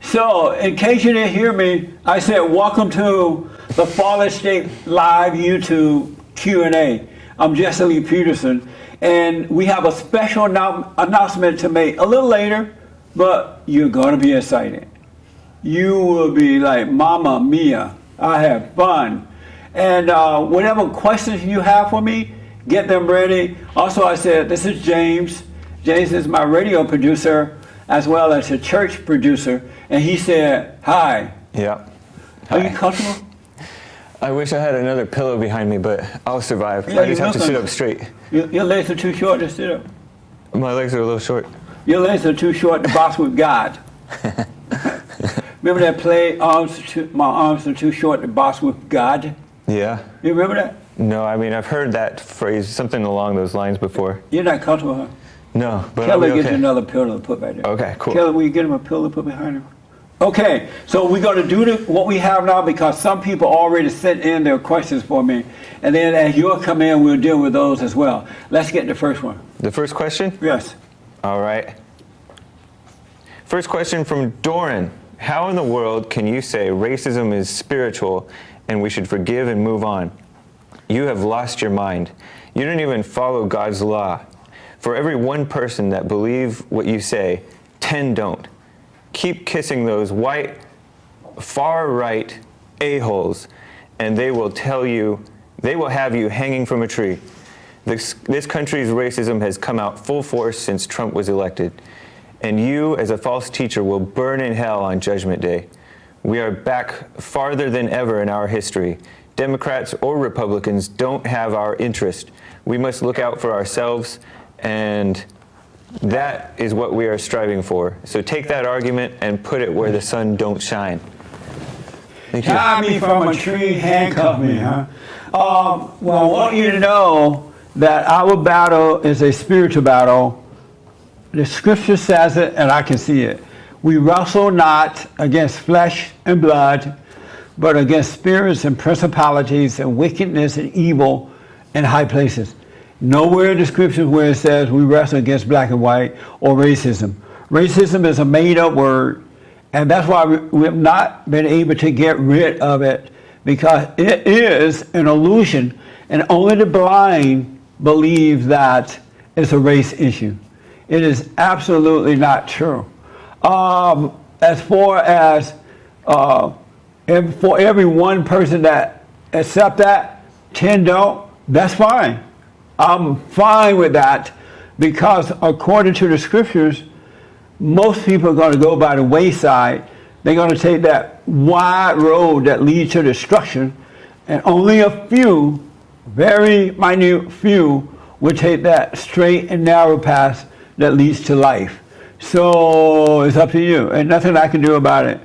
So, in case you didn't hear me, I said, welcome to the Fallen State Live YouTube Q&A. I'm Jesse Lee Peterson, and we have a special announcement to make a little later, but you're going to be excited. You will be like, Mama Mia, I have fun. And whatever questions you have for me, get them ready. Also, I said, this is James. James is my radio producer, as well as a church producer. And he said, hi. Yeah. Are you comfortable? I wish I had another pillow behind me, but I'll survive. I just have to sit up straight. Your legs are too short to sit up. My legs are a little short. Your legs are too short to box with God. Remember that play, my arms are too short to box with God? Yeah. You remember that? No, I mean, I've heard that phrase, something along those lines before. You're not comfortable, huh? No, but Kelly, I'll be okay. get you another pillow to put back there. Okay, cool. Kelly, will you get him a pillow to put behind him? Okay, so we're going to do what we have now because some people already sent in their questions for me. And then as you'll come in, we'll deal with those as well. Let's get the first one. The first question? Yes. All right. First question from Doran. How in the world can you say racism is spiritual and we should forgive and move on? You have lost your mind. You don't even follow God's law. For every one person that believe what you say, 10 don't. Keep kissing those white, far-right a-holes, and they will have you hanging from a tree. This country's racism has come out full force since Trump was elected, and you, as a false teacher, will burn in hell on Judgment Day. We are back farther than ever in our history. Democrats or Republicans don't have our interest. We must look out for ourselves, and that is what we are striving for. So take that argument and put it where the sun don't shine. Thank you. Tie me from a tree, handcuff me, huh? Well, I want you to know that our battle is a spiritual battle. The scripture says it, and I can see it. We wrestle not against flesh and blood, but against spirits and principalities and wickedness and evil in high places. Nowhere in the scriptures where it says we wrestle against black and white or racism. Racism is a made-up word, and that's why we have not been able to get rid of it, because it is an illusion, and only the blind believe that it's a race issue. It is absolutely not true. As far as for every one person that accept that, 10 don't, that's fine. I'm fine with that, because according to the scriptures, most people are going to go by the wayside. They're going to take that wide road that leads to destruction, and only a few, very minute few, will take that straight and narrow path that leads to life. So it's up to you, and nothing I can do about it.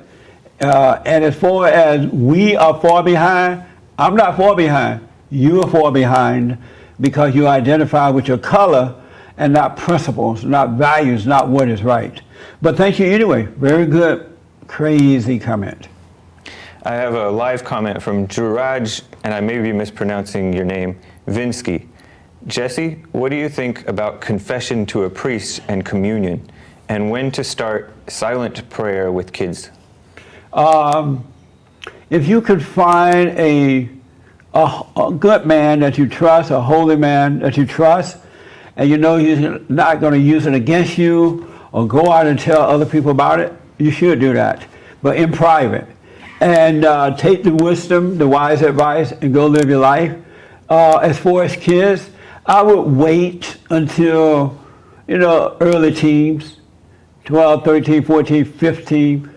And as far as we are far behind, I'm not far behind. You are far behind, because you identify with your color and not principles, not values, not what is right. But thank you anyway. Very good, crazy comment. I have a live comment from Juraj, and I may be mispronouncing your name, Vinsky. Jesse, what do you think about confession to a priest and communion, and when to start silent prayer with kids? If you could find a good man that you trust, a holy man that you trust, and you know he's not going to use it against you or go out and tell other people about it, you should do that, but in private. And take the wisdom, the wise advice, and go live your life. As far as kids, I would wait until, early teens, 12, 13, 14, 15,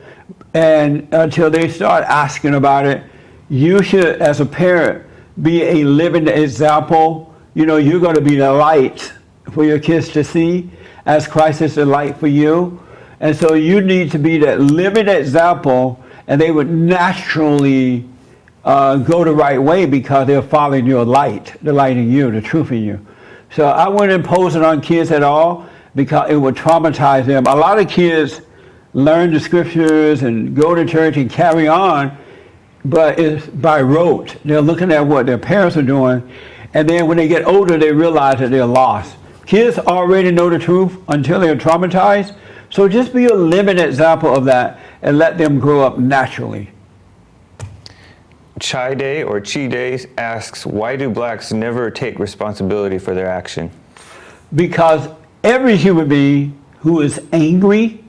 and until they start asking about it. You should, as a parent, be a living example. You're going to be the light for your kids to see, as Christ is the light for you. And so you need to be that living example, and they would naturally go the right way because they're following your light, the light in you, the truth in you. So I wouldn't impose it on kids at all, because it would traumatize them. A lot of kids learn the scriptures and go to church and carry on, but it's by rote. They're looking at what their parents are doing, and then when they get older, they realize that they're lost. Kids already know the truth until they're traumatized, so just be a living example of that. and let them grow up naturally. Chai Day or Chi Day asks, why do blacks never take responsibility for their action? Because every human being who is angry,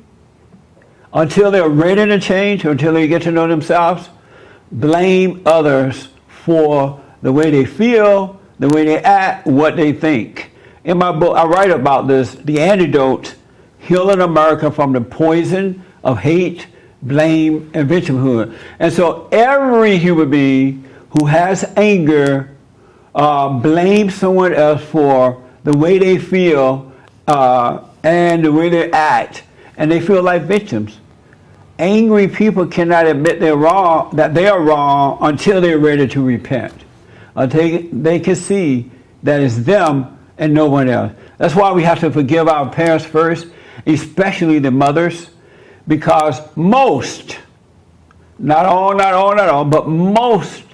until they're ready to change, until they get to know themselves, blame others for the way they feel, the way they act, what they think. In my book, I write about this, The Antidote, Healing America from the Poison of Hate, Blame, and Victimhood. And so every human being who has anger blames someone else for the way they feel and the way they act, and they feel like victims. Angry people cannot admit they're wrong, that they are wrong, until they're ready to repent. Until they can see that it's them and no one else. That's why we have to forgive our parents first, especially the mothers, because most, not all, but most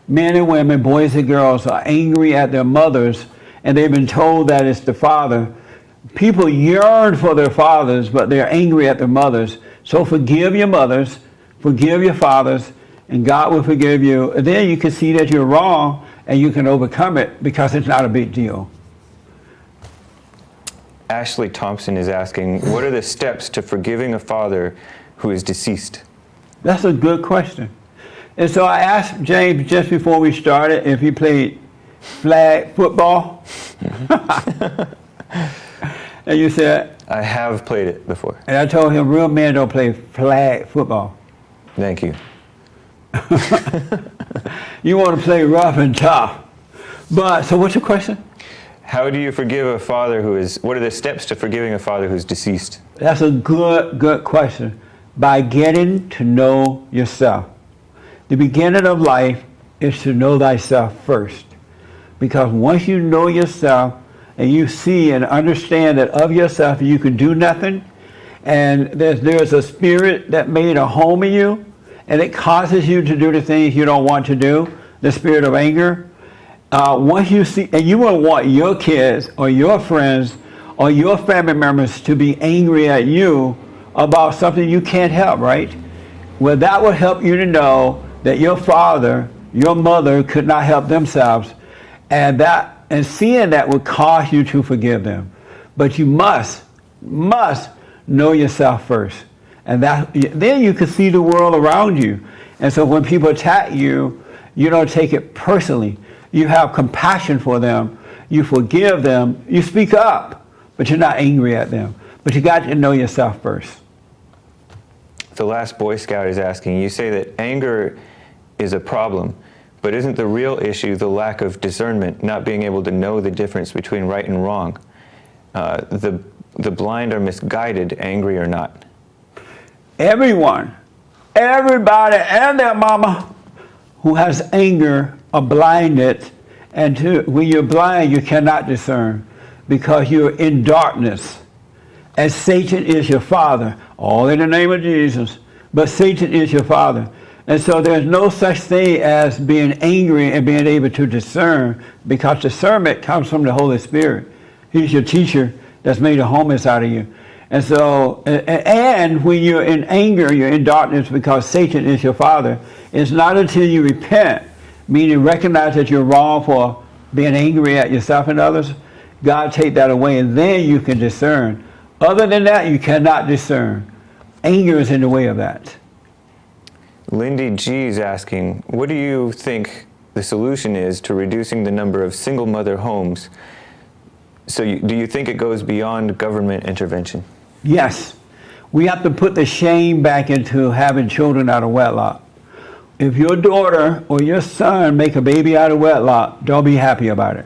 men and women, boys and girls, are angry at their mothers, and they've been told that it's the father. People yearn for their fathers, but they're angry at their mothers. So forgive your mothers, forgive your fathers, and God will forgive you. And then you can see that you're wrong, and you can overcome it because it's not a big deal. Ashley Thompson is asking, what are the steps to forgiving a father who is deceased? That's a good question. And so I asked James just before we started if he played flag football. And you said? I have played it before. And I told him real men don't play flag football. Thank you. You want to play rough and tough. But, so what's your question? How do you forgive a father what are the steps to forgiving a father who's deceased? That's a good question. By getting to know yourself. The beginning of life is to know thyself first. Because once you know yourself and you see and understand that of yourself you can do nothing, and there's a spirit that made a home in you, and it causes you to do the things you don't want to do, the spirit of anger. Once you see, and you won't want your kids or your friends or your family members to be angry at you about something you can't help, right? Well, that will help you to know that your father, your mother could not help themselves, and seeing that would cause you to forgive them. But you must know yourself first, and then you can see the world around you. And so when people attack you, you don't take it personally. You have compassion for them. You forgive them. You speak up, but you're not angry at them. But you got to know yourself first. The last Boy Scout is asking, you say that anger is a problem, but isn't the real issue the lack of discernment, not being able to know the difference between right and wrong? The blind are misguided, angry or not. Everybody and their mama who has anger are blinded, and when you're blind you cannot discern because you're in darkness, and Satan is your father, all in the name of Jesus, but Satan is your father. And so there's no such thing as being angry and being able to discern, because discernment comes from the Holy Spirit. He's your teacher that's made a home inside of you. And so, and when you're in anger, you're in darkness because Satan is your father. It's not until you repent, meaning recognize that you're wrong for being angry at yourself and others, God take that away, and then you can discern. Other than that, you cannot discern. Anger is in the way of that. Lindy G is asking, what do you think the solution is to reducing the number of single mother homes? So do you think it goes beyond government intervention? Yes. We have to put the shame back into having children out of wedlock. If your daughter or your son make a baby out of wedlock, don't be happy about it.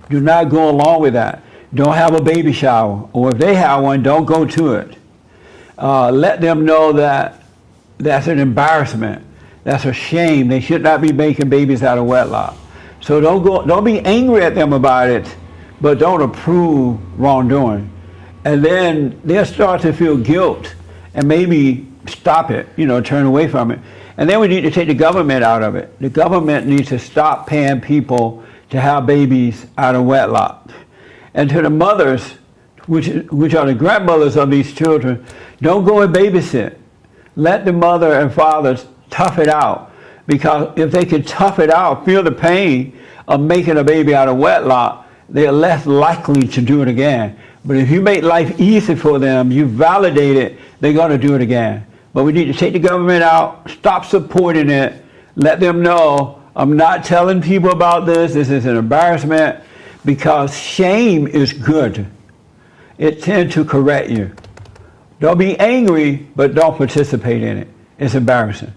Do not go along with that. Don't have a baby shower. Or if they have one, don't go to it. Let them know that that's an embarrassment. That's a shame. They should not be making babies out of wedlock. So don't be angry at them about it, but don't approve wrongdoing. And then they'll start to feel guilt and maybe stop it, turn away from it. And then we need to take the government out of it. The government needs to stop paying people to have babies out of wedlock. And to the mothers, which are the grandmothers of these children, don't go and babysit. Let the mother and father tough it out, because if they can tough it out, feel the pain of making a baby out of wedlock, they're less likely to do it again. But if you make life easy for them, you validate it, they're going to do it again. But we need to take the government out, stop supporting it, let them know, I'm not telling people about this, this is an embarrassment, because shame is good. It tends to correct you. Don't be angry, but don't participate in it. It's embarrassing.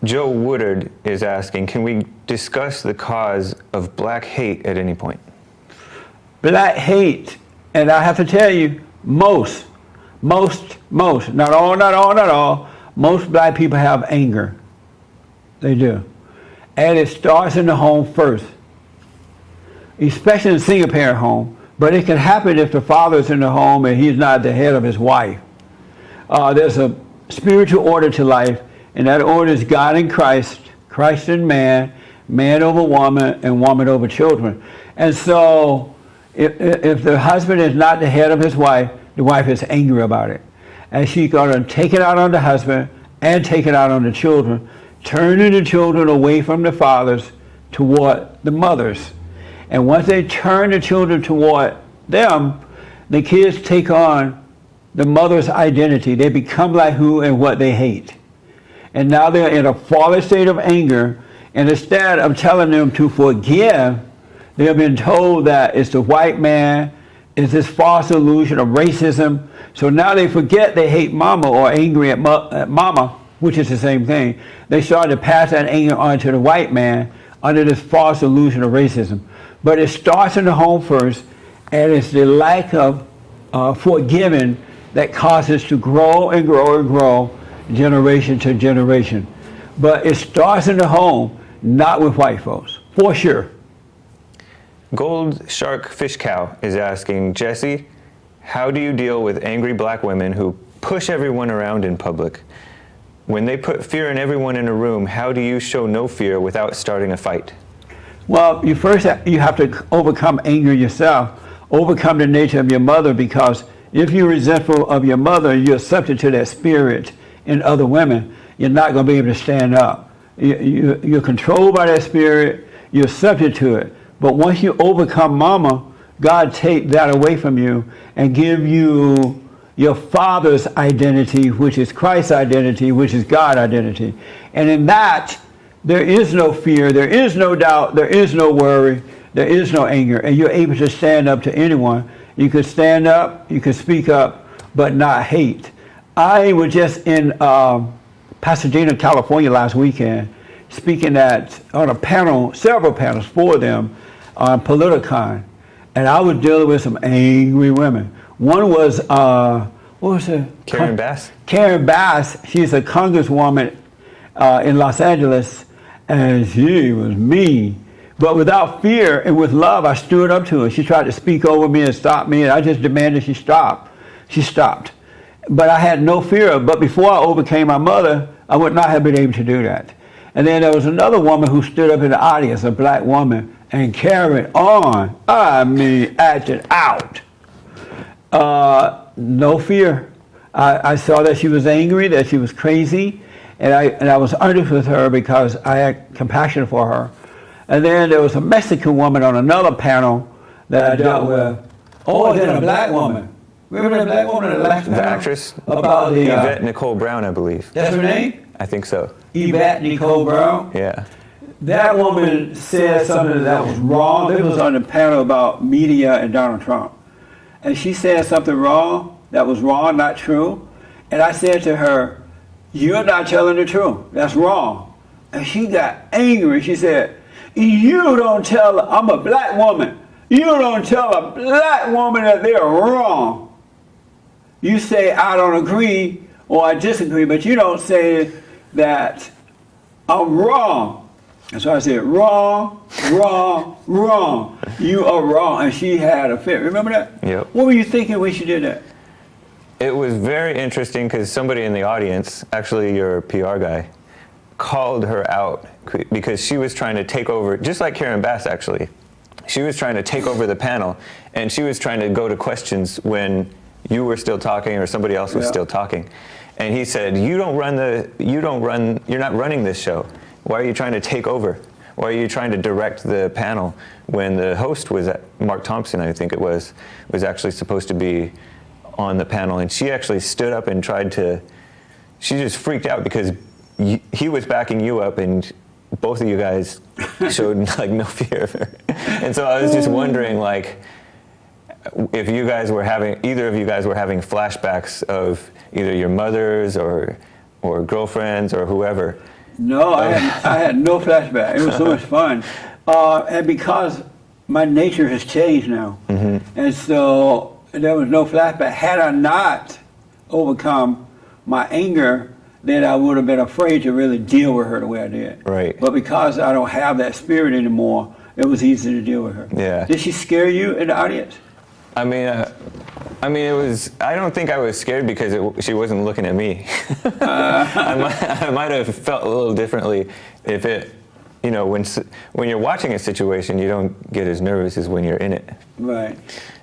Joe Woodard is asking, can we discuss the cause of black hate at any point? Black hate, and I have to tell you, most, not all, most black people have anger. They do. And it starts in the home first, especially in a single parent home. But it can happen if the father's in the home and he's not the head of his wife. There's a spiritual order to life, and that order is God and Christ, Christ and man, man over woman, and woman over children. And so if the husband is not the head of his wife, the wife is angry about it. And she's going to take it out on the husband and take it out on the children, turning the children away from the fathers toward the mothers. And once they turn the children toward them, the kids take on the mother's identity. They become like who and what they hate. And now they're in a fallen state of anger, and instead of telling them to forgive, they have been told that it's the white man, it's this false illusion of racism. So now they forget they hate mama or angry at mama, which is the same thing. They start to pass that anger on to the white man under this false illusion of racism. But it starts in the home first, and it's the lack of forgiving that causes to grow and grow and grow generation to generation. But it starts in the home, not with white folks, for sure. Gold Shark Fish Cow is asking, Jesse, how do you deal with angry black women who push everyone around in public? When they put fear in everyone in a room, how do you show no fear without starting a fight? Well, you have to overcome anger yourself, overcome the nature of your mother, because if you're resentful of your mother, you're subject to that spirit in other women. You're not going to be able to stand up. You're controlled by that spirit. You're subject to it. But once you overcome mama, God take that away from you and give you your father's identity, which is Christ's identity, which is God's identity. And in that, there is no fear, there is no doubt, there is no worry, there is no anger, and you're able to stand up to anyone. You could stand up, you could speak up, but not hate. I was just in Pasadena, California last weekend, speaking on a panel, several panels for them on Politicon, and I was dealing with some angry women. One was, what was it? Karen Bass? Karen Bass, she's a congresswoman in Los Angeles, and she was mean. But without fear and with love, I stood up to her. She tried to speak over me and stop me, and I just demanded she stop. She stopped. But I had no fear. But before I overcame my mother, I would not have been able to do that. And then there was another woman who stood up in the audience, a black woman, and carried on. I mean, acted out. No fear. I saw that she was angry, that she was crazy, and I was honest with her because I had compassion for her. And then there was a Mexican woman on another panel that I dealt with. Oh, then a black woman. Remember that black woman at the last panel? The actress? About the Yvette Nicole Brown, I believe. That's her name? I think so. Yvette Nicole Brown? Yeah. That woman said something that was wrong. This was on the panel about media and Donald Trump. And she said something wrong, that was wrong, not true. And I said to her, you're not telling the truth. That's wrong. And she got angry. She said, you don't tell, I'm a black woman. You don't tell a black woman that they're wrong. You say, I don't agree or I disagree, but you don't say that I'm wrong. And so I said, wrong, wrong, wrong. You are wrong. And she had a fit. Remember that? Yep. What were you thinking when she did that? It was very interesting because somebody in the audience, actually your PR guy, called her out because she was trying to take over, just like Karen Bass actually. She was trying to take over the panel, and she was trying to go to questions when you were still talking or somebody else was still talking. And he said, you're not running this show. Why are you trying to take over? Why are you trying to direct the panel when the host was Mark Thompson, I think it was actually supposed to be on the panel? And she actually stood up and she just freaked out because he was backing you up and both of you guys showed like no fear of her. And so I was just wondering, like, if either of you guys were having flashbacks of either your mothers or girlfriends or whoever. No, I had no flashback. It was so much fun. And because my nature has changed now, and so there was no flashback. Had I not overcome my anger, then I would have been afraid to really deal with her the way I did. Right. But because I don't have that spirit anymore, it was easy to deal with her. Yeah. Did she scare you in the audience? I mean, it was. I don't think I was scared because she wasn't looking at me. I might have felt a little differently if it, when you're watching a situation, you don't get as nervous as when you're in it. Right.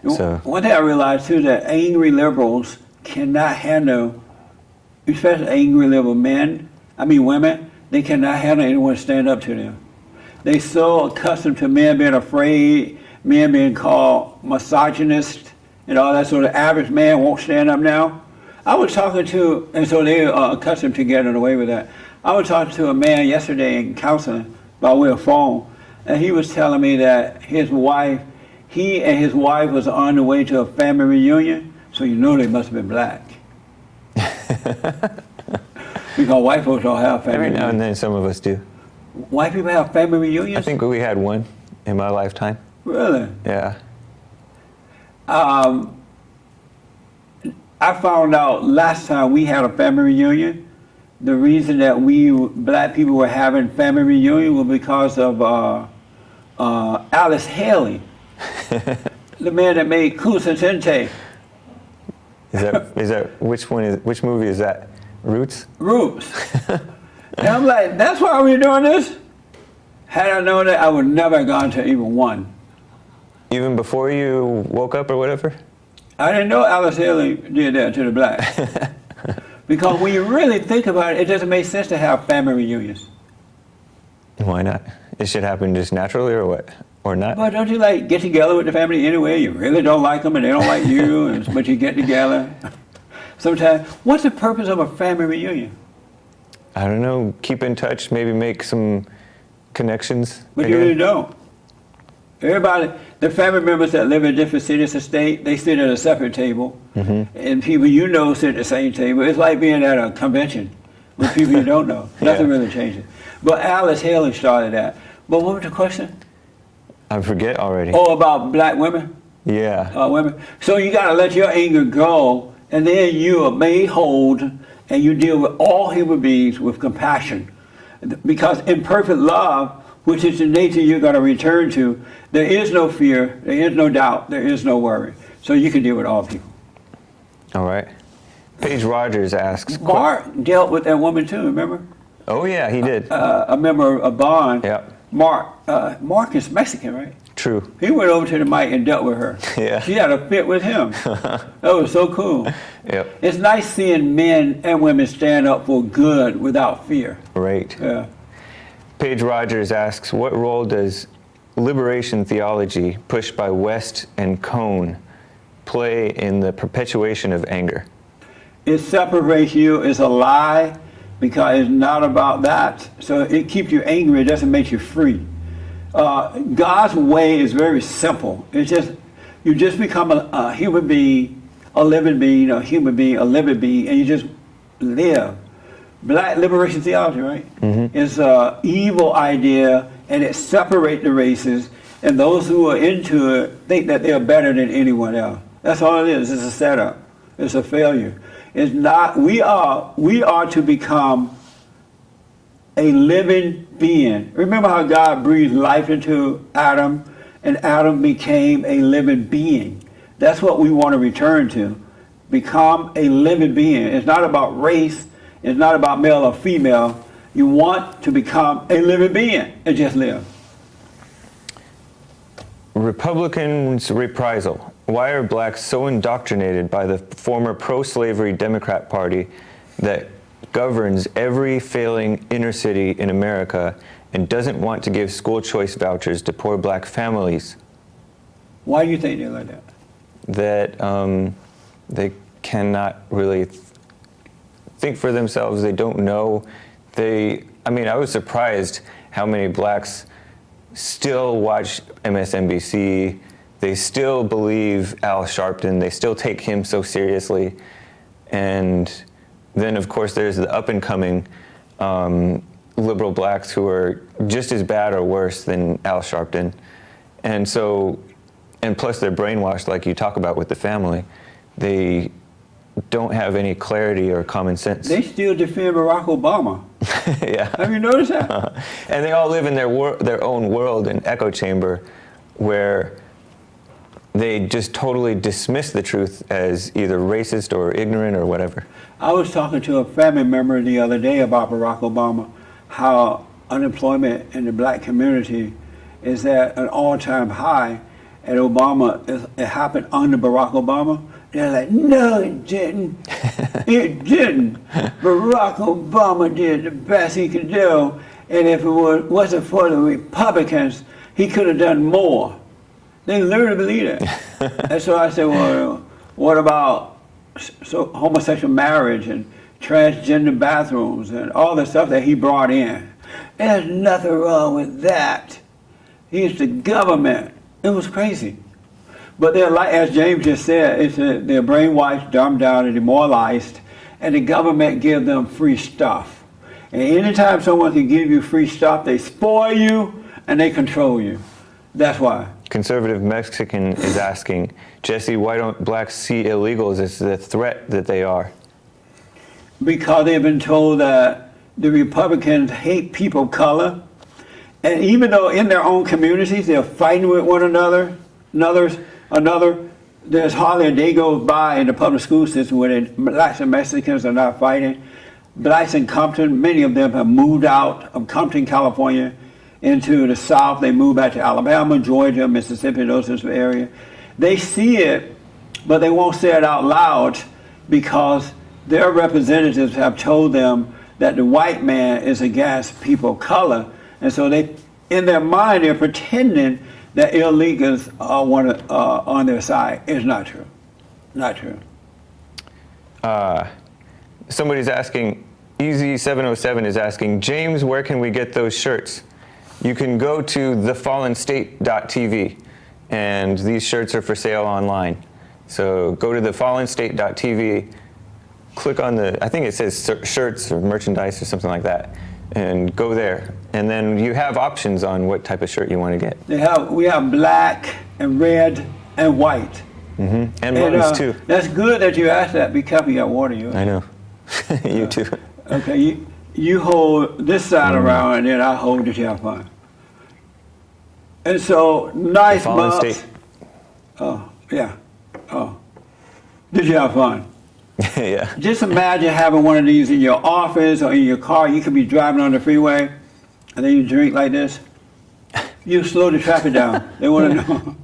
So one thing I realized too, that angry liberals cannot handle, especially angry liberal women, they cannot handle anyone stand up to them. They're so accustomed to men being afraid, men being called misogynist and all that, so the average man won't stand up now. I was talking to, and so they are accustomed to getting away with that. I was talking to a man yesterday in counseling by way of phone, and he was telling me that he and his wife was on the way to a family reunion, so they must have been black. Because white folks don't have family reunions. Every now and then some of us do. White people have family reunions? I think we had one in my lifetime. Really? Yeah. I found out last time we had a family reunion, the reason that we black people were having family reunion was because of Alice Haley, the man that made Kusatente. Is that which movie is that? Roots? Roots. And I'm like, that's why we're doing this? Had I known that, I would never have gone to even one. Even before you woke up or whatever? I didn't know Alice Haley did that to the blacks. Because when you really think about it, it doesn't make sense to have family reunions. Why not? It should happen just naturally or what? Or not? But don't you get together with the family anyway? You really don't like them and they don't like you, but you get together. Sometimes, what's the purpose of a family reunion? I don't know. Keep in touch, maybe make some connections. But you really don't. Everybody, the family members that live in different cities or states, they sit at a separate table. And people sit at the same table. It's like being at a convention with people you don't know. Nothing really changes. But Alice Haley started that. But what was the question? I forget already. Oh, about black women? Yeah. Women. So you got to let your anger go, and then you are made whole, and you deal with all human beings with compassion. Because in perfect love, which is the nature you're going to return to, there is no fear, there is no doubt, there is no worry. So you can deal with all people. All right. Paige Rogers asks. Mark dealt with that woman too, remember? Oh yeah, he did. A member of Bond. Yeah. Mark is Mexican, right? True. He went over to the mic and dealt with her. Yeah. She had a fit with him. That was so cool. Yep. It's nice seeing men and women stand up for good without fear. Right. Yeah. Paige Rogers asks, what role does liberation theology pushed by West and Cone play in the perpetuation of anger? It separates you. It's a lie because it's not about that. So it keeps you angry. It doesn't make you free. God's way is very simple. It's just, you just become a human being, a living being, a human being, a living being, and you just live. Black liberation theology, right? It's an evil idea, and it separates the races, and those who are into it think that they're better than anyone else. That's all it is. It's a setup. It's a failure. It's not. We are to become a living being. Remember how God breathed life into Adam, and Adam became a living being. That's what we want to return to. Become a living being. It's not about race. It's not about male or female. You want to become a living being and just live. Republicans' reprisal. Why are blacks so indoctrinated by the former pro-slavery Democrat Party that governs every failing inner city in America and doesn't want to give school choice vouchers to poor black families. Why do you think they're like that? That they cannot really think for themselves. They don't know. I was surprised how many blacks still watch MSNBC. They still believe Al Sharpton. They still take him so seriously. And then, of course, there's the up-and-coming liberal blacks who are just as bad or worse than Al Sharpton. And plus they're brainwashed, like you talk about with the family. They don't have any clarity or common sense. They still defend Barack Obama. Yeah. Have you noticed that? And they all live in their own world, an echo chamber, where they just totally dismiss the truth as either racist or ignorant or whatever. I was talking to a family member the other day about Barack Obama, how unemployment in the black community is at an all-time high, and it happened under Barack Obama. They're like, no, it didn't. It didn't. Barack Obama did the best he could do, and if it wasn't for the Republicans, he could have done more. They literally believe it. And so I said, well, what about homosexual marriage and transgender bathrooms and all the stuff that he brought in? There's nothing wrong with that. He's the government. It was crazy. But they're like, as James just said, they're brainwashed, dumbed down, and demoralized, and the government gives them free stuff. And anytime someone can give you free stuff, they spoil you and they control you. That's why. Conservative Mexican is asking, Jesse, why don't blacks see illegals as the threat that they are? Because they've been told that the Republicans hate people of color, and even though in their own communities they're fighting with one another, there's hardly a day goes by in the public school system where blacks and Mexicans are not fighting. Blacks in Compton, many of them have moved out of Compton, California, into the South. They moved back to Alabama, Georgia, Mississippi, those sorts of areas. They see it, but they won't say it out loud because their representatives have told them that the white man is against people of color. And so in their mind, they're pretending that illegals are on their side. It's not true. Not true. Somebody's asking, Easy707 is asking, James, where can we get those shirts? You can go to thefallenstate.tv, and these shirts are for sale online. So go to thefallenstate.tv, click on I think it says shirts or merchandise or something like that, and go there. And then you have options on what type of shirt you want to get. We have black and red and white. Mm-hmm. And buttons too. That's good that you asked that. Be careful, you got water. I know. You too. Okay, you hold this side around, and then I hold it. You have fun. And so, nice mugs. Oh, yeah. Oh. Did you have fun? Yeah. Just imagine having one of these in your office or in your car. You could be driving on the freeway, and then you drink like this. You slow the traffic down. They want to know.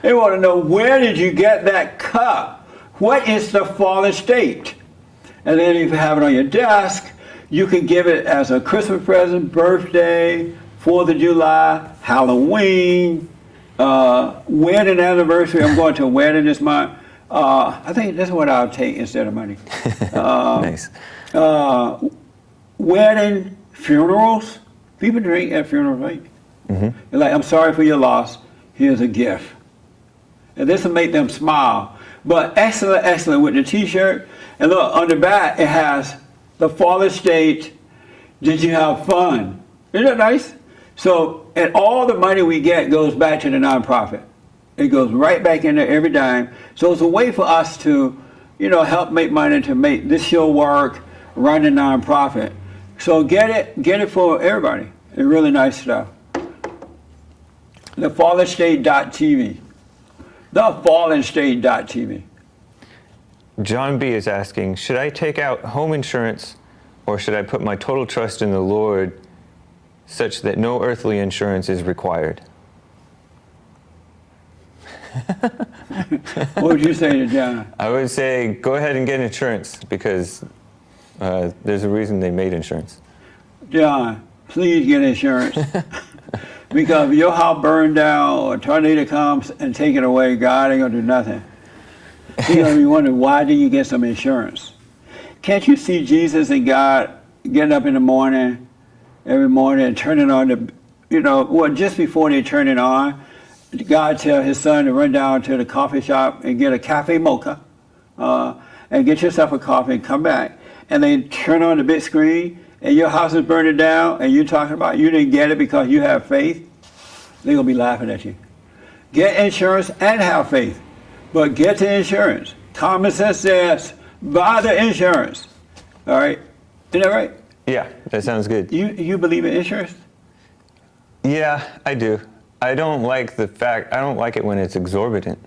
They want to know, where did you get that cup? What is the fallen state? And then if you have it on your desk, you can give it as a Christmas present, birthday, 4th of July, Halloween, wedding anniversary. I'm going to a wedding this month. I think that's what I'll take instead of money. Nice. Wedding, funerals. People drink at funerals, right? Mm-hmm. They're like, I'm sorry for your loss. Here's a gift. And this will make them smile. But excellent, excellent with the T-shirt. And look, on the back, it has the fallen state. Did you have fun? Isn't that nice? So, and all the money we get goes back to the nonprofit. It goes right back in there every dime. So it's a way for us to, help make money to make this show work, run the nonprofit. So get it for everybody. It's really nice stuff. Thefallenstate.tv. Thefallenstate.tv. John B. is asking, should I take out home insurance or should I put my total trust in the Lord such that no earthly insurance is required? What would you say to John? I would say go ahead and get insurance because There's a reason they made insurance. John, please get insurance. Because if your house burned down or a tornado comes and take it away, God ain't gonna do nothing. You're gonna be wondering, why did you get some insurance? Can't you see Jesus and God getting up in the morning, every morning, and turning on just before they turn it on, God tell his son to run down to the coffee shop and get a cafe mocha, and get yourself a coffee and come back. And they turn on the big screen, and your house is burning down, and you're talking about you didn't get it because you have faith. They're going to be laughing at you. Get insurance and have faith, but get the insurance. Common sense says, buy the insurance. All right? Isn't that right? Yeah, that sounds good. You believe in insurance? Yeah, I do. I don't like it when it's exorbitant.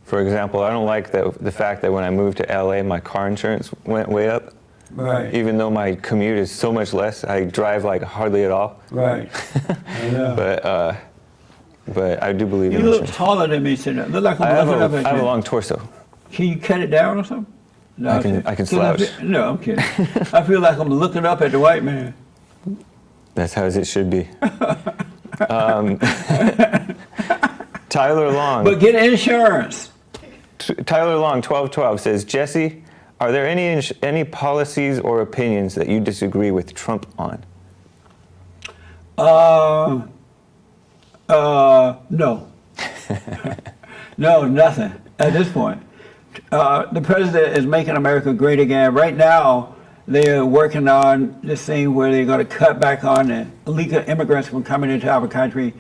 For example, I don't like the fact that when I moved to LA, my car insurance went way up. Right. Even though my commute is so much less, I drive like hardly at all. Right. Yeah. But I do believe in You look insurance. taller than me, Senator. Look like I I'm looking up at have you. a long torso. Can you cut it down or something? No, I can slouch. No, I'm kidding. I feel like I'm looking up at the white man. That's how it should be. Tyler Long. But get insurance. Tyler Long, 1212 says, Jesse, are there any policies or opinions that you disagree with Trump on? No. No, nothing at this point. The president is making America great again. Right now, they're working on this thing where they're going to cut back on the illegal immigrants from coming into our country,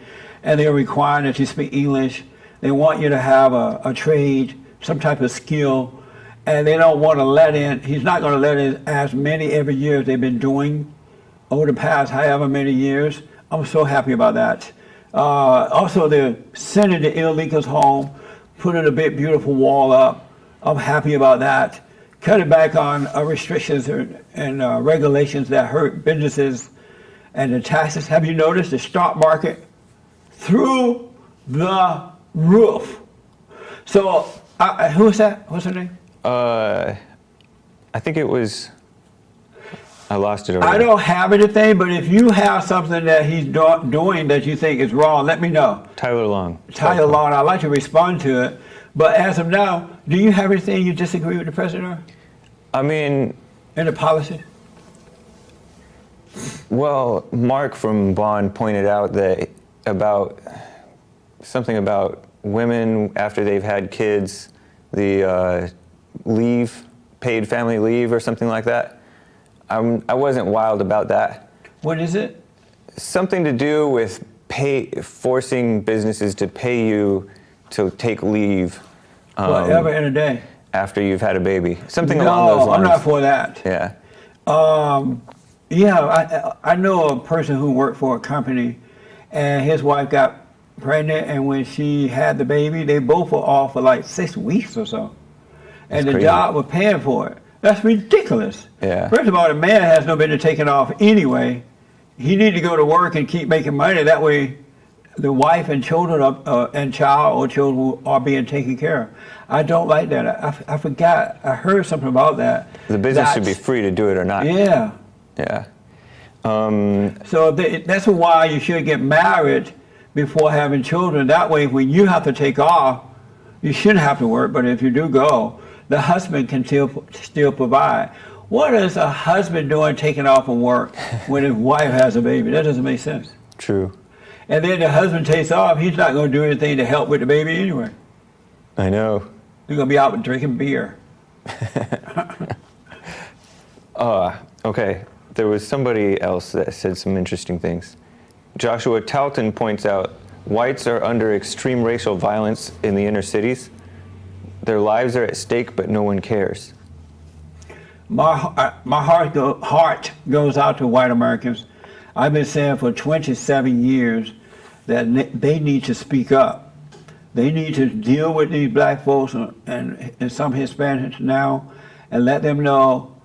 and they're requiring that you speak English. They want you to have a trade, some type of skill, and they don't want to let in, he's not going to let in as many every year as they've been doing over the past however many years. I'm so happy about that. Also, they're sending the illegals home, putting a big beautiful wall up. I'm happy about that. Cutting back on restrictions and regulations that hurt businesses and the taxes. Have you noticed the stock market through the roof? So, who is that? What's her name? I think it was, I lost it already. I don't have anything, but if you have something that he's doing that you think is wrong, let me know. Tyler Long. Tyler Long, I'd like to respond to it. But as of now, do you have anything you disagree with the president on? I mean, in the policy? Well, Mark from Bond pointed out that something about women after they've had kids, the paid family leave or something like that. I wasn't wild about that. What is it? Something to do with forcing businesses to pay you to take leave. Whatever in a day. After you've had a baby. Something along those lines. No, I'm not for that. Yeah. I know a person who worked for a company, and his wife got pregnant, and when she had the baby, they both were off for like 6 weeks or so. And the job was paying for it. That's ridiculous. Yeah. First of all, the man has no business taking off anyway. He needs to go to work and keep making money. That way, the wife and children and child or children are being taken care of. I don't like that. I forgot. I heard something about that. The business should be free to do it or not. Yeah. Yeah. So that's why you should get married before having children. That way, when you have to take off, you shouldn't have to work. But if you do go, the husband can still provide. What is a husband doing taking off from work when his wife has a baby? That doesn't make sense. True. And then the husband takes off. He's not going to do anything to help with the baby anyway. I know. He's going to be out drinking beer. Okay. There was somebody else that said some interesting things. Joshua Talton points out, whites are under extreme racial violence in the inner cities. Their lives are at stake, but no one cares. My heart goes out to white Americans. I've been saying for 27 years that they need to speak up. They need to deal with these black folks and some Hispanics now and let them know,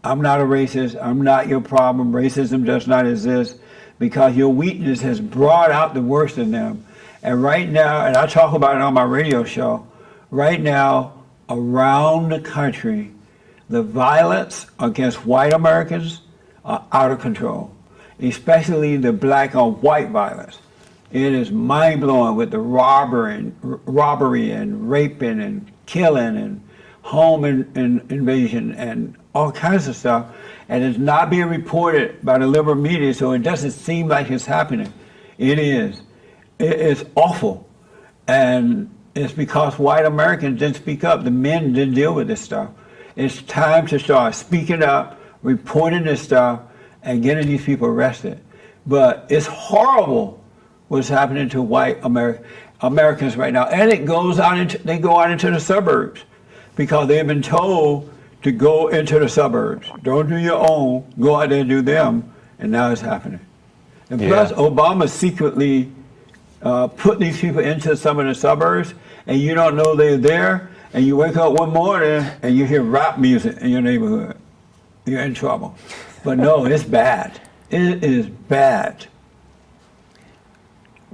I'm not a racist. I'm not your problem. Racism does not exist because your weakness has brought out the worst in them. And right now, and I talk about it on my radio show, right now, around the country, The violence against white Americans are out of control, especially the black on white violence. It is mind-blowing with the robbery and raping and killing and home invasion and all kinds of stuff. And it's not being reported by the liberal media, so it doesn't seem like it's happening. It is. It is awful. And it's because white Americans didn't speak up. The men didn't deal with this stuff. It's time to start speaking up, reporting this stuff, and getting these people arrested. But it's horrible what's happening to white Americans right now. And it goes out they go out into the suburbs because they've been told to go into the suburbs. Don't do your own, go out there and do them. And now it's happening. And plus, Obama secretly put these people into some of the suburbs, and you don't know they're there, and you wake up one morning and you hear rap music in your neighborhood. You're in trouble. But no, it's bad. It is bad.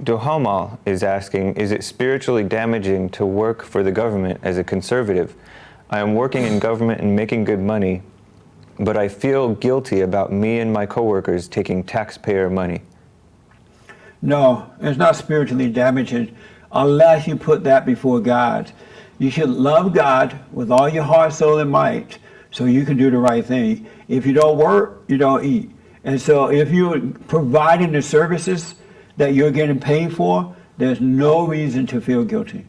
Dohamal is asking, is it spiritually damaging to work for the government as a conservative? I am working in government and making good money, but I feel guilty about me and my coworkers taking taxpayer money. No, it's not spiritually damaging unless you put that before God. You should love God with all your heart, soul, and might so you can do the right thing. If you don't work, you don't eat. And so if you're providing the services that you're getting paid for, there's no reason to feel guilty.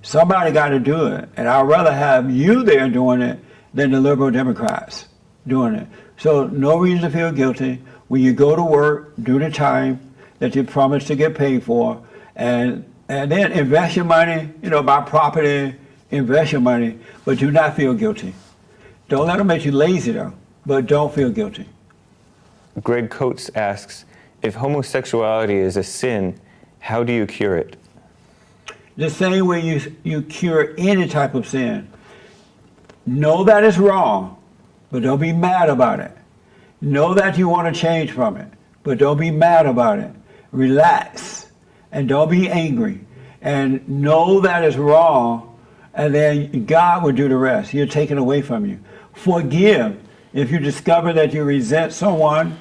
Somebody got to do it, and I'd rather have you there doing it than the liberal Democrats doing it. So no reason to feel guilty. When you go to work, do the time that you promised to get paid for, and then invest your money, buy property, invest your money, but do not feel guilty. Don't let them make you lazy though, but don't feel guilty. Greg Coates asks, if homosexuality is a sin, how do you cure it? The same way you cure any type of sin. Know that it's wrong, but don't be mad about it. Know that you want to change from it, but don't be mad about it. Relax, and don't be angry. And know that it's wrong, and then God will do the rest. He'll take it away from you. Forgive. If you discover that you resent someone,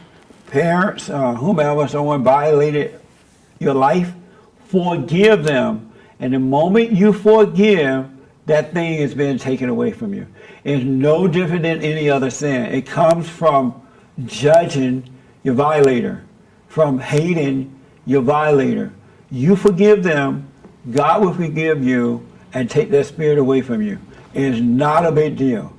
parents, whomever, someone violated your life, forgive them. And the moment you forgive, that thing is being taken away from you. It's no different than any other sin. It comes from judging your violator, from hating your violator. You forgive them, God will forgive you and take that spirit away from you. It's not a big deal.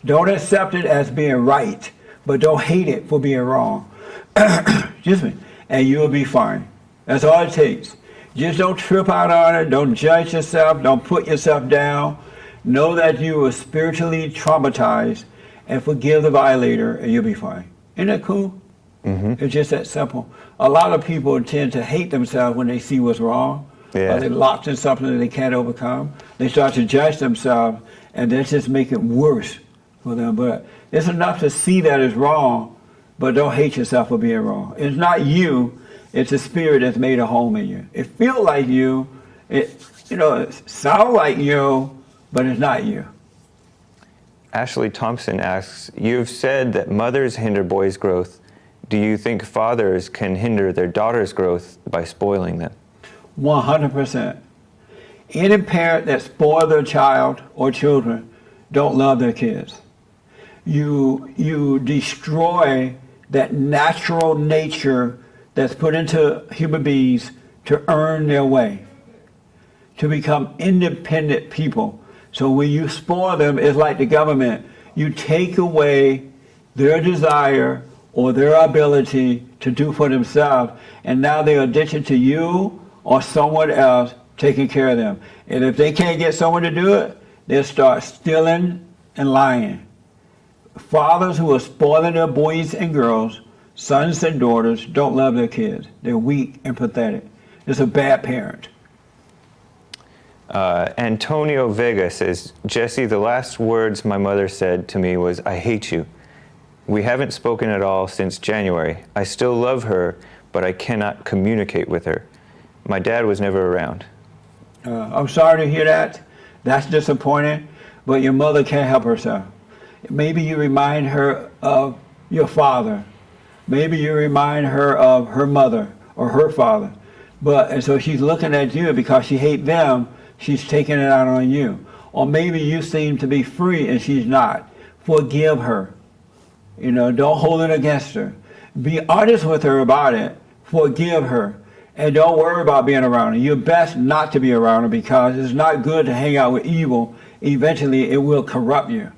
Don't accept it as being right, but don't hate it for being wrong. Excuse me. And you'll be fine. That's all it takes. Just don't trip out on it. Don't judge yourself. Don't put yourself down. Know that you were spiritually traumatized and forgive the violator and you'll be fine. Isn't that cool? Mm-hmm. It's just that simple. A lot of people tend to hate themselves when they see what's wrong. Yeah. Or they're locked in something that they can't overcome. They start to judge themselves and that just make it worse for them. But it's enough to see that it's wrong, but don't hate yourself for being wrong. It's not you. It's a spirit that's made a home in you. It feels like you. It sounds like you, but it's not you. Ashley Thompson asks, you've said that mothers hinder boys' growth. Do you think fathers can hinder their daughters' growth by spoiling them? 100%. Any parent that spoils their child or children don't love their kids. You destroy that natural nature that's put into human beings to earn their way, to become independent people. So when you spoil them, it's like the government. You take away their desire or their ability to do for themselves, and now they're addicted to you or someone else taking care of them. And if they can't get someone to do it, they'll start stealing and lying. Fathers who are spoiling their boys and girls, sons and daughters, don't love their kids. They're weak and pathetic. It's a bad parent. Antonio Vega says, Jesse, the last words my mother said to me was, I hate you. We haven't spoken at all since January. I still love her, but I cannot communicate with her. My dad was never around. I'm sorry to hear that. That's disappointing, but your mother can't help herself. Maybe you remind her of your father. Maybe you remind her of her mother or her father. And so she's looking at you because she hates them, she's taking it out on you. Or maybe you seem to be free and she's not. Forgive her. Don't hold it against her. Be honest with her about it. Forgive her. And don't worry about being around her. You're best not to be around her because it's not good to hang out with evil. Eventually, it will corrupt you.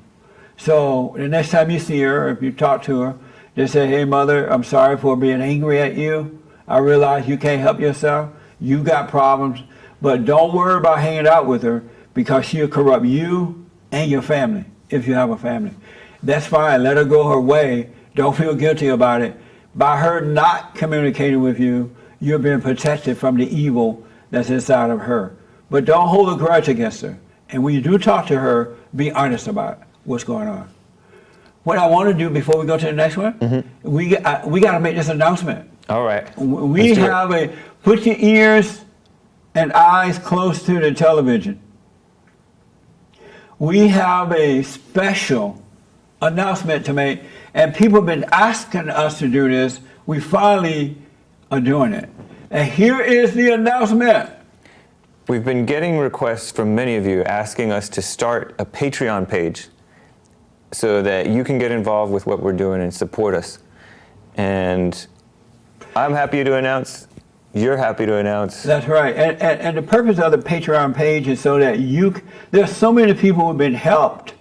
So the next time you see her, if you talk to her, just say, hey, mother, I'm sorry for being angry at you. I realize you can't help yourself. You got problems. But don't worry about hanging out with her because she'll corrupt you and your family, if you have a family. That's fine. Let her go her way. Don't feel guilty about it. By her not communicating with you, you're being protected from the evil that's inside of her. But don't hold a grudge against her. And when you do talk to her, be honest about what's going on. What I want to do before we go to the next one, we got to make this announcement. All right. We have put your ears and eyes close to the television. We have a special announcement to make, and people have been asking us to do this. We finally are doing it. And here is the announcement. We've been getting requests from many of you asking us to start a Patreon page so that you can get involved with what we're doing and support us. And I'm happy to announce, you're happy to announce. That's right. And the purpose of the Patreon page is so that there's so many people who have been helped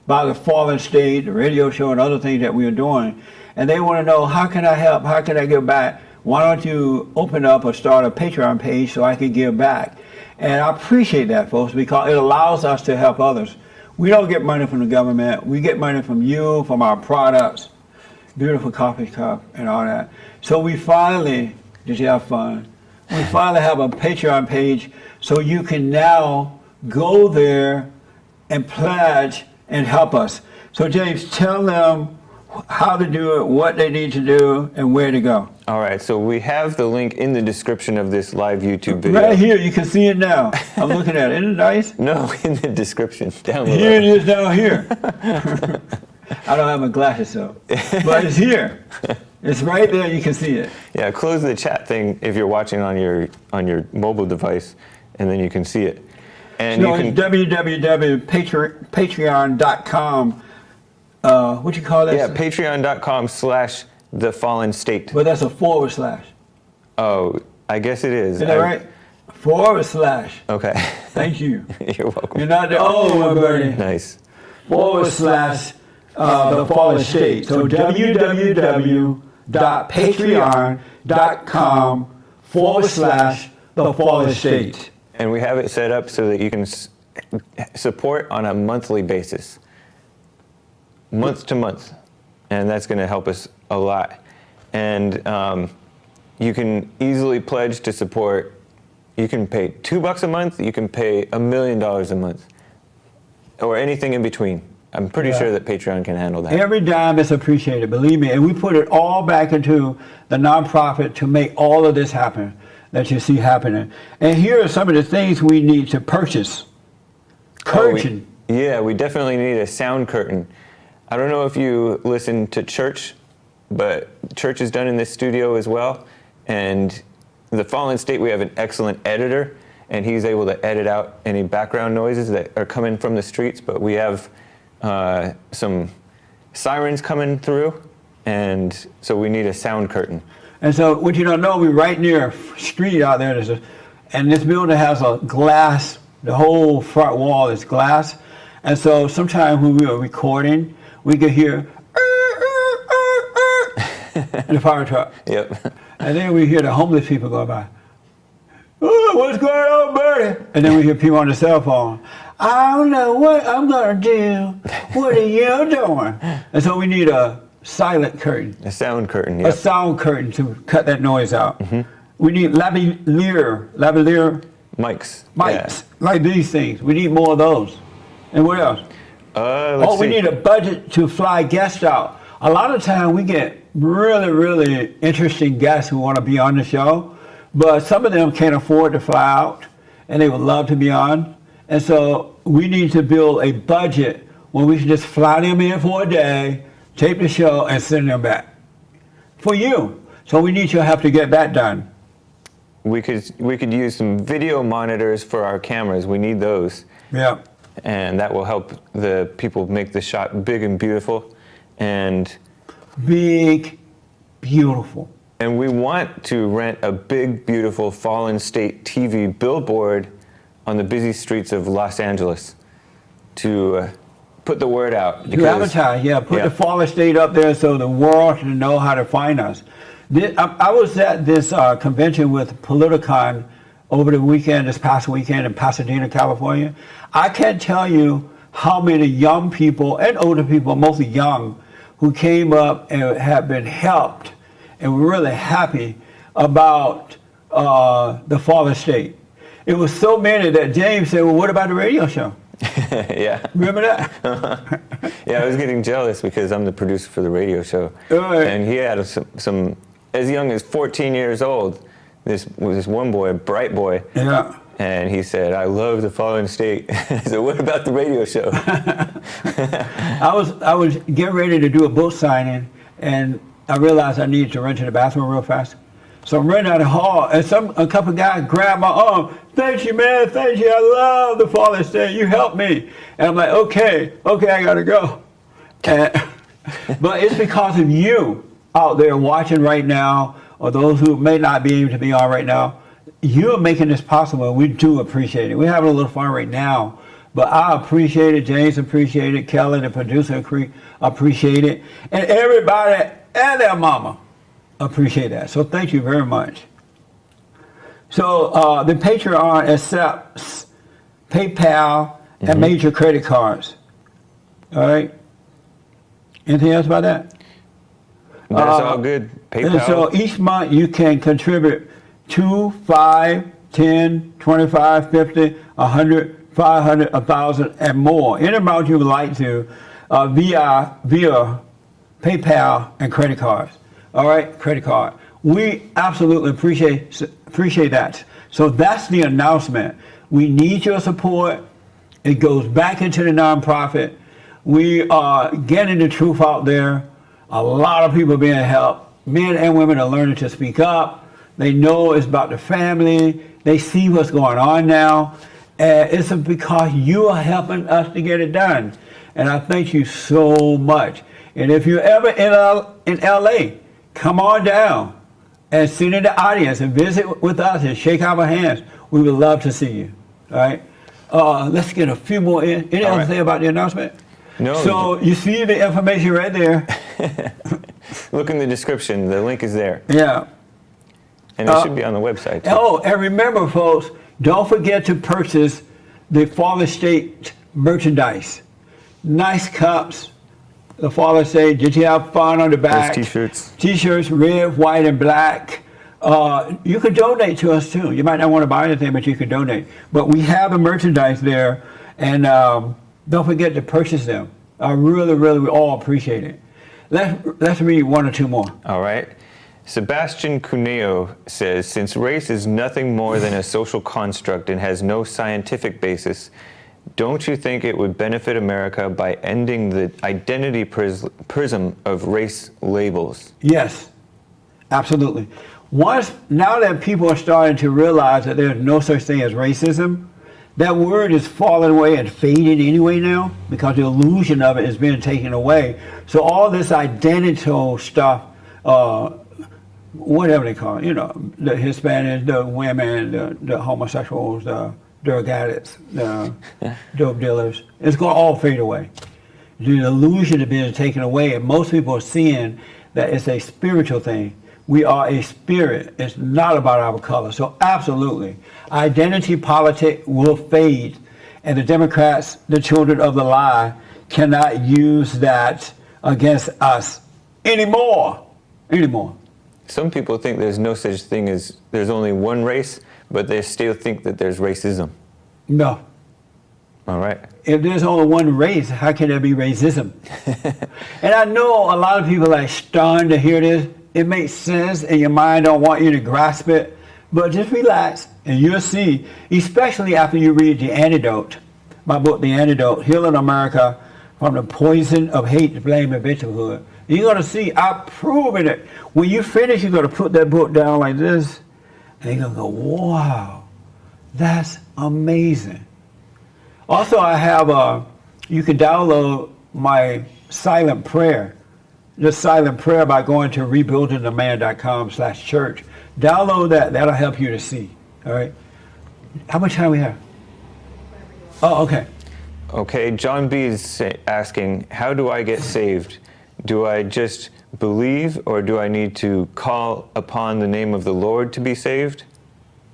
by the Fallen State, the radio show, and other things that we are doing. And they want to know, how can I help? How can I give back? Why don't you open up or start a Patreon page so I can give back? And I appreciate that, folks, because it allows us to help others. We don't get money from the government. We get money from you, from our products, beautiful coffee cup and all that. So we finally, did you have fun? We finally have a Patreon page so you can now go there and pledge and help us. So James, tell them how to do it, what they need to do, and where to go. All right, so we have the link in the description of this live YouTube video. Right here, you can see it now. I'm looking at it. Isn't it nice? No, in the description, down below. Here it is down here. I don't have my glasses, so. But it's here. It's right there, you can see it. Yeah, close the chat thing if you're watching on your mobile device, and then you can see it. And So you it's can www.patreon.com. What you call that? Yeah, patreon.com/thefallenstate. But that's a /. Oh, I guess it is. Is that right? /. Okay. Thank you. You're welcome. You're not the only one, Bernie. Nice. /the Fallen State. So www.patreon.com/the Fallen State. And we have it set up so that you can support on a monthly basis. Month to month. And that's going to help us a lot. And you can easily pledge to support. You can pay $2 a month. You can pay $1 million a month. Or anything in between. I'm pretty sure that Patreon can handle that. Every dime is appreciated, believe me. And we put it all back into the nonprofit to make all of this happen that you see happening. And here are some of the things we need to purchase. Curtain. We definitely need a sound curtain. I don't know if you listen to church, but church is done in this studio as well. And the Fallen State, we have an excellent editor, and he's able to edit out any background noises that are coming from the streets. But we have some sirens coming through, and so we need a sound curtain. And so what you don't know, we're right near a street out there. And this building has a glass, the whole front wall is glass. And so sometimes when we were recording, we could hear in the fire truck. Yep. And then we hear the homeless people go by. Oh, what's going on, Bertie? And then we hear people on the cell phone. I don't know what I'm going to do. What are you doing? And so we need a silent curtain. A sound curtain, A sound curtain to cut that noise out. Mm-hmm. We need lavalier mics. Like these things. We need more of those. And what else? Let's we see. need a budget to fly guests out. A lot of time we get really, really interesting guests who want to be on the show, but some of them can't afford to fly out, and they would love to be on. And so we need to build a budget when we should just fly them in for a day, tape the show, and send them back. For you. So we need your help to get that done. We could use some video monitors for our cameras. We need those. Yeah. And that will help the people make the shot big and beautiful. And big, beautiful. And we want to rent a big, beautiful Fallen State TV billboard on the busy streets of Los Angeles to put the word out. To advertise, put the Fallen State up there so the world can know how to find us. I was at this convention with Politicon over the weekend, this past weekend in Pasadena, California. I can't tell you how many young people and older people, mostly young, who came up and have been helped and were really happy about the Fallen State. It was so many that James said, well, what about the radio show? Yeah. Remember that? Yeah, I was getting jealous because I'm the producer for the radio show. Right. And he had some, as young as 14 years old, this one boy, a bright boy. Yeah. And he said, I love the Fallen State. I said, what about the radio show? I was getting ready to do a book signing, and I realized I needed to run to the bathroom real fast. So I'm running out of the hall, and a couple of guys grabbed my arm. Thank you, man. Thank you. I love the Fallen State. You helped me. And I'm like, okay, I got to go. But it's because of you out there watching right now, or those who may not be able to be on right now. You're making this possible, and we do appreciate it. We're having a little fun right now, but I appreciate it. James appreciate it. Kelly, the producer, appreciate it. And everybody and their mama appreciate that. So thank you very much. So the Patreon accepts PayPal and major credit cards. All right? Anything else about that? That's all good. PayPal. And so each month you can contribute 2, 5, 10, 25, 50, 100, 500, 1,000, and more. Any amount you would like to via PayPal and credit cards. All right, credit card. We absolutely appreciate that. So that's the announcement. We need your support. It goes back into the nonprofit. We are getting the truth out there. A lot of people are being helped. Men and women are learning to speak up. They know it's about the family. They see what's going on now. And it's because you are helping us to get it done. And I thank you so much. And if you're ever in LA, come on down and sit in the audience and visit with us and shake our hands. We would love to see you. All right. Let's get a few more in. Anything else to say about the announcement? No. So you see the information right there. Look in the description. The link is there. Yeah. And it should be on the website, too. Oh, and remember, folks, don't forget to purchase the Fallen State merchandise. Nice cups. The Fallen State. Did you have fun on the back? Those T-shirts. T-shirts, red, white, and black. You can donate to us, too. You might not want to buy anything, but you can donate. But we have the merchandise there, and don't forget to purchase them. I really, really, we all appreciate it. Let's read one or two more. All right. Sebastian Cuneo says, since race is nothing more than a social construct and has no scientific basis, don't you think it would benefit America by ending the identity prism of race labels? Yes, absolutely. Now that people are starting to realize that there's no such thing as racism, that word is falling away and fading anyway now because the illusion of it is being taken away. So all this identical stuff, whatever they call it, the Hispanics, the women, the homosexuals, the drug addicts, the dope dealers, it's going to all fade away. The illusion is being taken away, and most people are seeing that it's a spiritual thing. We are a spirit. It's not about our color. So absolutely, identity politics will fade, and the Democrats, the children of the lie, cannot use that against us anymore. Some people think there's no such thing as there's only one race, but they still think that there's racism. No. All right. If there's only one race, how can there be racism? And I know a lot of people are stunned to hear this. It makes sense, and your mind don't want you to grasp it. But just relax, and you'll see, especially after you read The Antidote, my book, The Antidote, Healing America from the poison of hate, blame, and victimhood. You're going to see, I've proven it. When you finish, you're going to put that book down like this, and you're going to go, wow, that's amazing. Also, I have you can download my silent prayer, just silent prayer, by going to rebuildingtheman.com/church. Download that. That'll help you to see. All right. How much time we have? Oh, okay. Okay, John B. is asking, how do I get saved? Do I just believe, or do I need to call upon the name of the Lord to be saved?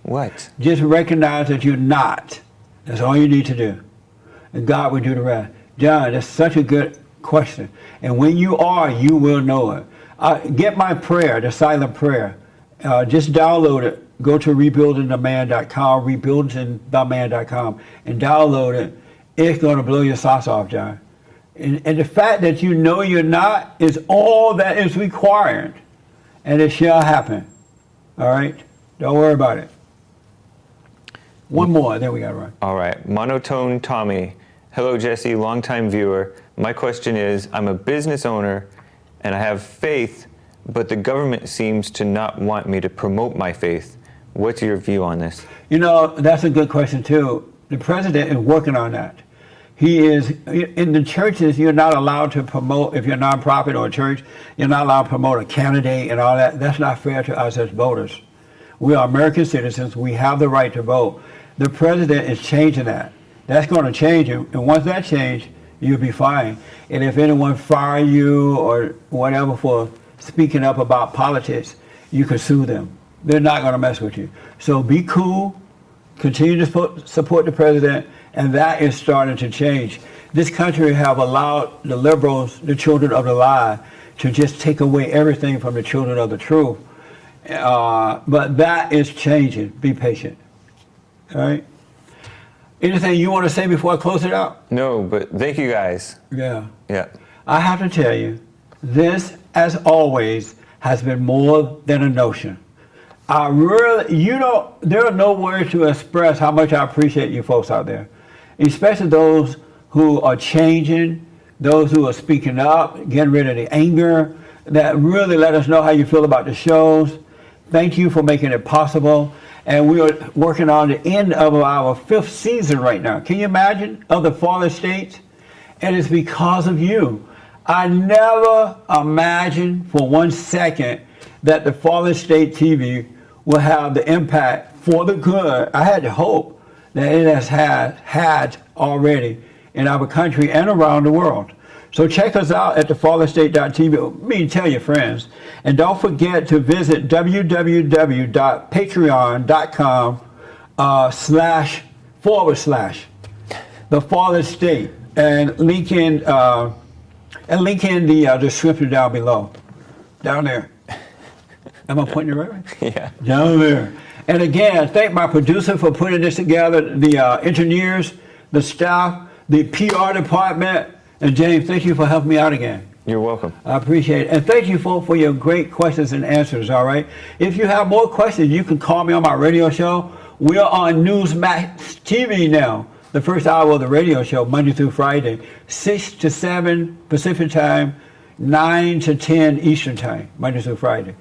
What? Just recognize that you're not. That's all you need to do. And God will do the rest. John, that's such a good question. And when you are, you will know it. Get my prayer, the silent prayer. Just download it. Go to rebuildingtheman.com, rebuildingtheman.com, and download it. It's going to blow your socks off, John. And the fact that you know you're not is all that is required. And it shall happen. All right? Don't worry about it. One more, then we got to run. All right. Monotone Tommy. Hello, Jesse, longtime viewer. My question is, I'm a business owner and I have faith, but the government seems to not want me to promote my faith. What's your view on this? You know, that's a good question, too. The president is working on that. He is, in the churches, you're not allowed to promote, if you're a nonprofit or a church, you're not allowed to promote a candidate and all that. That's not fair to us as voters. We are American citizens. We have the right to vote. The president is changing that. That's going to change it. And once that changes, you'll be fine. And if anyone fire you or whatever for speaking up about politics, you can sue them. They're not going to mess with you. So be cool. Continue to support the president, and that is starting to change. This country have allowed the liberals, the children of the lie, to just take away everything from the children of the truth. But that is changing. Be patient. All right? Anything you want to say before I close it out? No, but thank you guys. Yeah. Yeah. I have to tell you, this, as always, has been more than a notion. I really, there are no words to express how much I appreciate you folks out there, especially those who are changing, those who are speaking up, getting rid of the anger, that really let us know how you feel about the shows. Thank you for making it possible. And we are working on the end of our 5th season right now. Can you imagine, of the Fallen States? And it's because of you. I never imagined for 1 second that the Fallen State TV will have the impact for the good. I had the hope that it has had already in our country and around the world. So check us out at thefallenstate.tv. Tell your friends. And don't forget to visit www.patreon.com//The Fallen State, and link in the description down below. Down there. Am I pointing it right? Yeah. Down there. And again, thank my producer for putting this together, the engineers, the staff, the PR department, and James, thank you for helping me out again. You're welcome. I appreciate it. And thank you for your great questions and answers, all right? If you have more questions, you can call me on my radio show. We're on Newsmax TV now, the first hour of the radio show, Monday through Friday, 6 to 7 Pacific time, 9 to 10 Eastern time, Monday through Friday.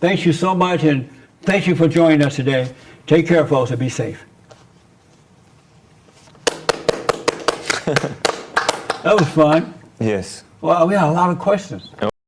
Thank you so much, and thank you for joining us today. Take care, folks, and be safe. That was fun. Yes. Well, we had a lot of questions.